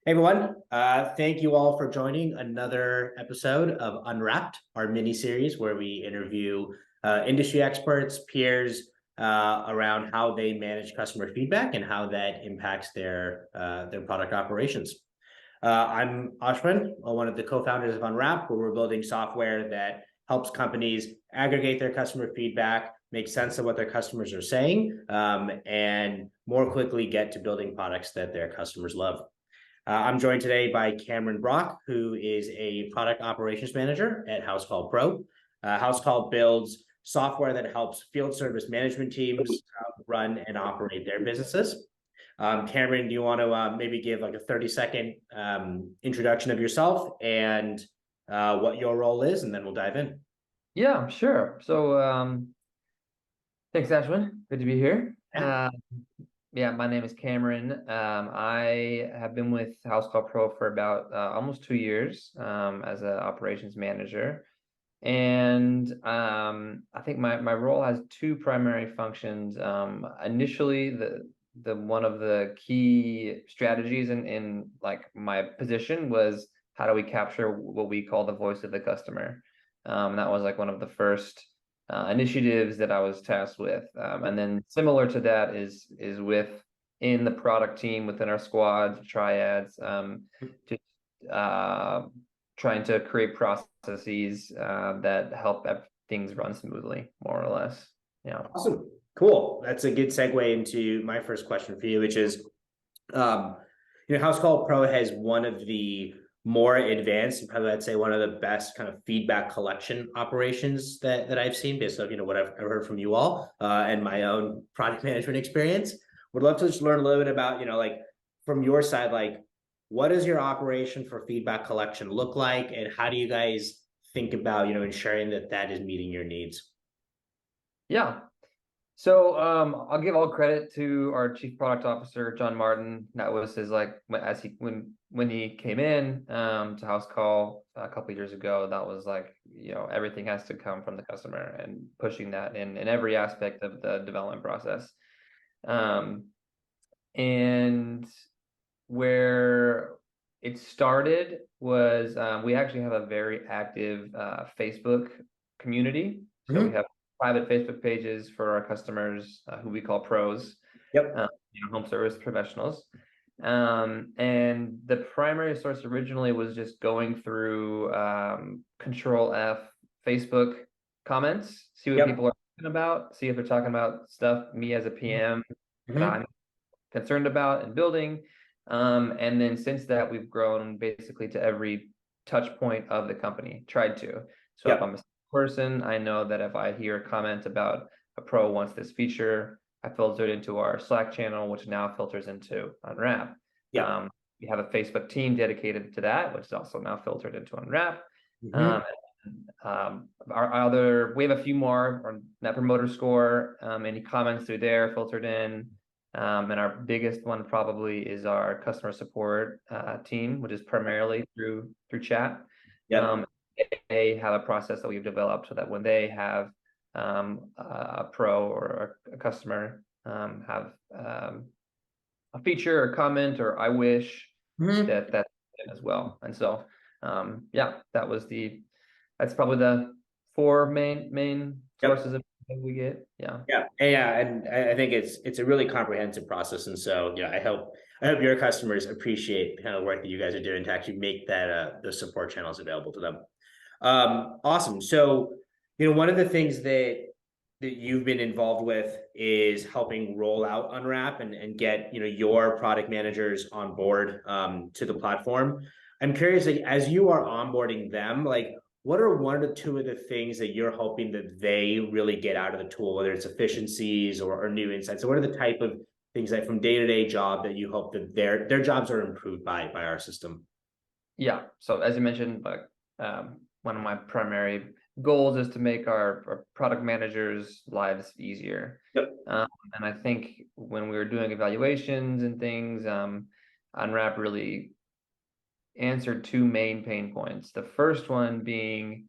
Hey everyone, thank you all for joining another episode of Unwrapped, our mini series where we interview industry experts, peers around how they manage customer feedback and how that impacts their product operations. I'm Ashwin, one of the co-founders of Unwrap, where we're building software that helps companies aggregate their customer feedback, make sense of what their customers are saying, and more quickly get to building products that their customers love. I'm joined today by Cameron Brock, who is a product operations manager at Housecall Pro. Housecall builds software that helps field service management teams run and operate their businesses. Cameron, do you want to maybe give like a 30-second introduction of yourself and what your role is, and then we'll dive in. Yeah, sure. Thanks, Ashwin. Good to be here. Yeah. Yeah, my name is Cameron. I have been with Housecall Pro for about almost 2 years as an operations manager. And I think my role has two primary functions. Initially, the one of the key strategies in like my position was how do we capture what we call the voice of the customer. That was like one of the first initiatives that I was tasked with. And then similar to that is in the product team within our squad triads, just trying to create processes that help things run smoothly, more or less. Yeah. Awesome. Cool. That's a good segue into my first question for you, which is, Housecall Pro has one of the more advanced, and probably I'd say one of the best kind of feedback collection operations that I've seen based on what I've heard from you all and my own product management experience. Would love to just learn a little bit about like from your side, like what does your operation for feedback collection look like, and how do you guys think about ensuring that that is meeting your needs? Yeah. So I'll give all credit to our chief product officer, John Martin. That was his when he came in to Housecall a couple of years ago. That was like everything has to come from the customer and pushing that in every aspect of the development process. And where it started was we actually have a very active Facebook community. So we have private Facebook pages for our customers who we call pros, Yep. home service professionals. And the primary source originally was just going through Control F Facebook comments, see what people are talking about, see if they're talking about stuff me as a PM that I'm concerned about and building. And then since that, we've grown basically to every touch point of the company, tried to. So if I'm a person, I know that if I hear a comment about a pro wants this feature, I filter it into our Slack channel, which now filters into Unwrap. We have a Facebook team dedicated to that, which is also now filtered into Unwrap. We have a few more on Net Promoter Score, any comments through there filtered in. And our biggest one probably is our customer support team, which is primarily through chat. They have a process that we've developed so that when they have a pro or a customer have a feature or comment or I wish that's it as well. And so that's probably the four main sources of we get. And I think it's a really comprehensive process, and so I hope your customers appreciate the kind of work that you guys are doing to actually make that the support channels available to them. Awesome. So one of the things that you've been involved with is helping roll out Unwrap and get your product managers on board to the platform. I'm curious, like, as you are onboarding them, like, what are one or two of the things that you're hoping that they really get out of the tool, whether it's efficiencies or new insights? So what are the type of things that from day-to-day job that you hope that their jobs are improved by our system? Yeah. So as you mentioned, one of my primary goals is to make our product managers' lives easier. And I think when we were doing evaluations and things, Unwrap really answered two main pain points. The first one being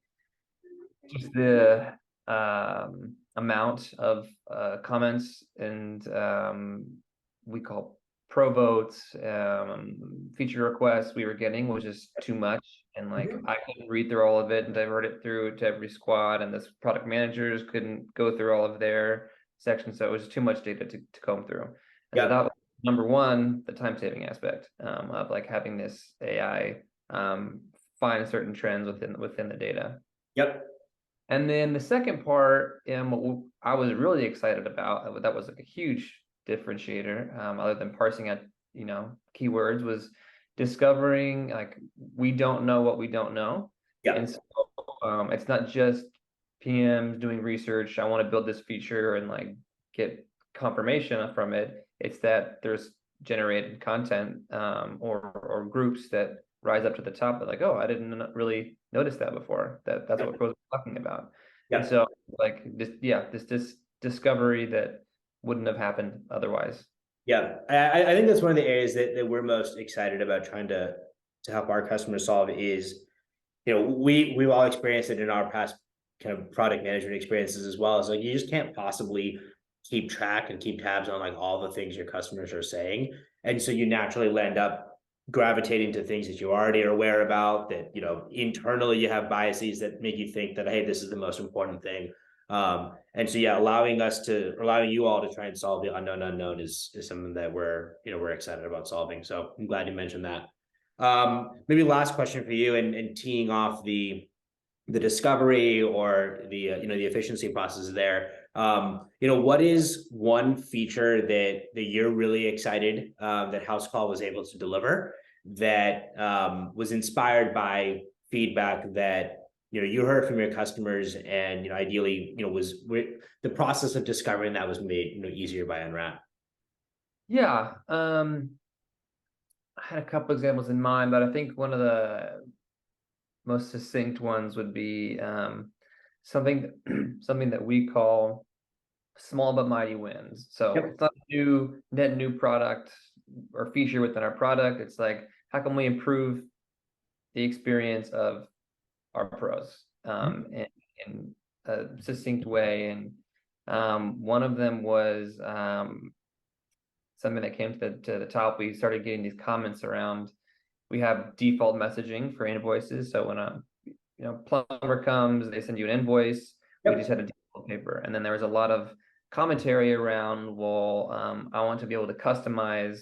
just the amount of comments and we call pro votes, feature requests we were getting was just too much. And like Mhm. I couldn't read through all of it and divert it through to every squad, and this product managers couldn't go through all of their sections. So it was too much data to comb through. And so that Yep. was number one, the time saving aspect of like having this AI find certain trends within the data. Yep. And then the second part, what I was really excited about, that was like a huge differentiator, other than parsing out, keywords, was discovering like we don't know what we don't know. And Yep. so it's not just PMs doing research. I want to build this feature and like get confirmation from it. It's that there's generated content or groups that rise up to the top that like, oh, I didn't really notice that before. That's Yep. what pros are talking about. And Yep. so like this discovery that wouldn't have happened otherwise. Yeah, I think that's one of the areas that we're most excited about trying to help our customers solve is, we've all experienced it in our past kind of product management experiences as well. It's like you just can't possibly keep track and keep tabs on like all the things your customers are saying. And so you naturally end up gravitating to things that you already are aware about, that, internally you have biases that make you think that, hey, this is the most important thing. And so yeah, allowing you all to try and solve the unknown unknown is something that we're excited about solving. So I'm glad you mentioned that. Maybe last question for you, and teeing off the discovery or the efficiency process there. What is one feature that you're really excited that Housecall was able to deliver that was inspired by feedback that you heard from your customers, and ideally was the process of discovering that was made easier by Unwrap? Yeah. I had a couple examples in mind, but I think one of the most succinct ones would be something something that we call small but mighty wins. So Yep. it's not a net new product or feature within our product. It's like, how can we improve the experience of our pros in a succinct way? And one of them was something that came to the top. We started getting these comments around. We have default messaging for invoices. So when a plumber comes, they send you an invoice. We just Yep. had a default paper, and then there was a lot of commentary around, well, I want to be able to customize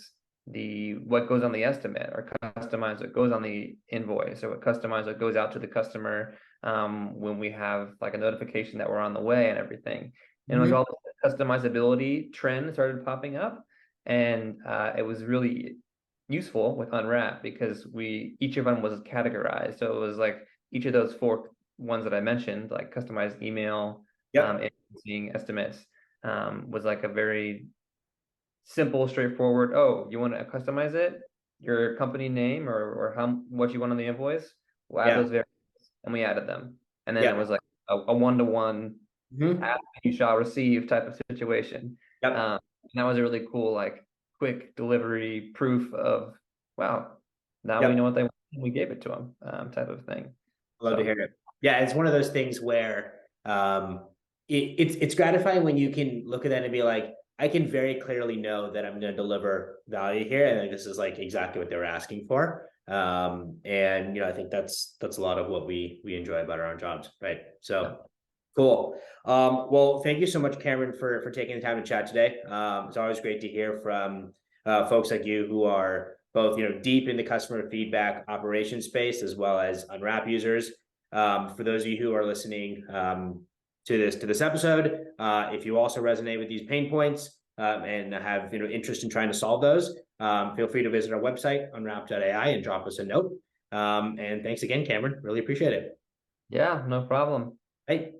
what goes on the estimate, or customize what goes on the invoice, or customize what goes out to the customer when we have like a notification that we're on the way and everything. And it was all the customizability trend started popping up, and it was really useful with Unwrap because each of them was categorized. So it was like each of those four ones that I mentioned, like customized email, Yep. seeing estimates, was like a very simple, straightforward. Oh, you want to customize it? Your company name or what you want on the invoice? We'll add Yeah. those variables, and we added them. And then it Yeah. was like a one-to-one Mhm. ask you shall receive type of situation. Yep. And that was a really cool, like quick delivery proof of, wow, now we know Yep. what they want, and we gave it to them, type of thing. Love to So hear it. Yeah, it's one of those things where it's gratifying when you can look at that and be like, I can very clearly know that I'm going to deliver value here, and this is like exactly what they were asking for. And I think that's a lot of what we enjoy about our own jobs, right? yeah. So cool. Well, thank you so much, Cameron, for taking the time to chat today. It's always great to hear from folks like you who are both deep in the customer feedback operations space as well as Unwrap users. For those of you who are listening to this episode, if you also resonate with these pain points and have interest in trying to solve those, feel free to visit our website unwrap.ai and drop us a note. And thanks again, Cameron. Really appreciate it. Yeah, no problem. Bye.